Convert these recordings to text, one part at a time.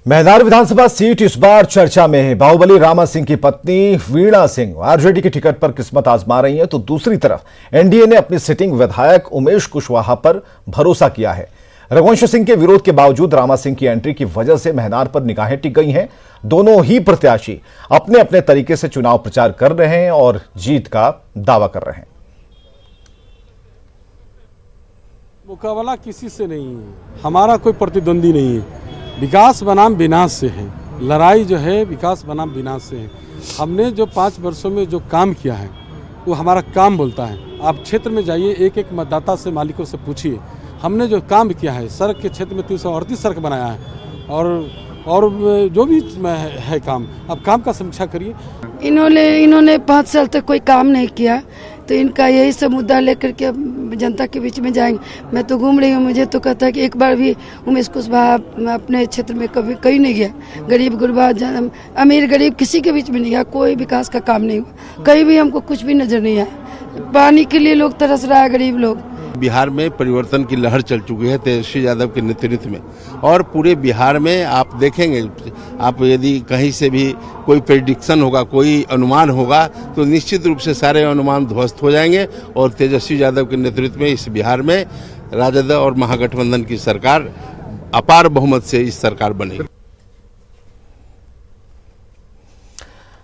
मेहनार विधानसभा seat इस बार चर्चा में है। बाहुबली रामा सिंह की पत्नी वीणा सिंह आरजेडी की टिकट पर किस्मत आजमा रही हैं, तो दूसरी तरफ एनडीए ने अपनी सिटिंग विधायक उमेश कुशवाहा पर भरोसा किया है। रघुवंश सिंह के विरोध के बावजूद रामा सिंह की एंट्री की वजह से मेहनार पर निगाहें टिक गई हैं। दोनों ही प्रत्याशी अपने अपने तरीके से चुनाव प्रचार कर रहे हैं और जीत का दावा कर रहे हैं। मुकाबला किसी से नहीं है, हमारा कोई प्रतिद्वंदी नहीं है। विकास बनाम विनाश से है, लड़ाई जो है विकास बनाम विनाश से है। हमने जो 5 वर्षों में जो काम किया है वो हमारा काम बोलता है। आप क्षेत्र में जाइए, एक एक मतदाता से, मालिकों से पूछिए, हमने जो काम किया है। सड़क के क्षेत्र में 338 सड़क बनाया है और जो भी है काम, आप काम का समीक्षा करिए। इन्होंने 5 साल तक कोई काम नहीं किया, तो इनका यही सब मुद्दा लेकर के जनता के बीच में जाएंगे। मैं तो घूम रही हूँ, मुझे तो कहता है कि एक बार भी उमेश कुशवाहा अपने क्षेत्र में कभी कहीं नहीं गया। गरीब गुरबा, अमीर गरीब किसी के बीच में नहीं गया, कोई विकास का काम नहीं हुआ, कहीं भी हमको कुछ भी नजर नहीं आया। पानी के लिए लोग तरस रहा है, गरीब लोग। बिहार में परिवर्तन की लहर चल चुकी है तेजस्वी यादव के नेतृत्व में, और पूरे बिहार में आप देखेंगे, आप यदि कहीं से भी कोई प्रेडिक्शन होगा, कोई अनुमान होगा, तो निश्चित रूप से सारे अनुमान ध्वस्त हो जाएंगे और तेजस्वी यादव के नेतृत्व में इस बिहार में राजद और महागठबंधन की सरकार अपार बहुमत से इस सरकार बनेगी।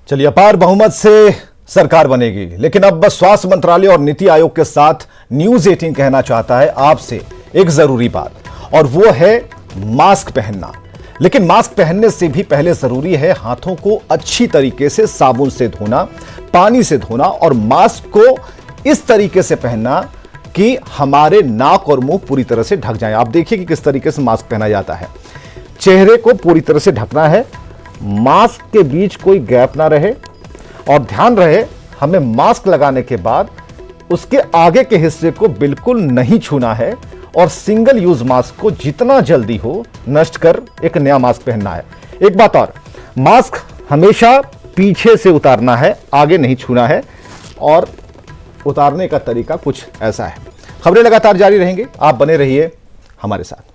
चलिए, अपार बहुमत से सरकार बनेगी, लेकिन अब बस स्वास्थ्य मंत्रालय और नीति आयोग के साथ न्यूज 18 कहना चाहता है आपसे एक जरूरी बात, और वो है मास्क पहनना। लेकिन मास्क पहनने से भी पहले जरूरी है हाथों को अच्छी तरीके से साबुन से धोना, पानी से धोना, और मास्क को इस तरीके से पहनना कि हमारे नाक और मुंह पूरी तरह से ढक जाए। आप देखिए कि किस तरीके से मास्क पहना जाता है। चेहरे को पूरी तरह से ढकना है, मास्क के बीच कोई गैप ना रहे, और ध्यान रहे हमें मास्क लगाने के बाद उसके आगे के हिस्से को बिल्कुल नहीं छूना है, और सिंगल यूज मास्क को जितना जल्दी हो नष्ट कर एक नया मास्क पहनना है। एक बात और, मास्क हमेशा पीछे से उतारना है, आगे नहीं छूना है, और उतारने का तरीका कुछ ऐसा है। खबरें लगातार जारी रहेंगी, आप बने रहिए हमारे साथ।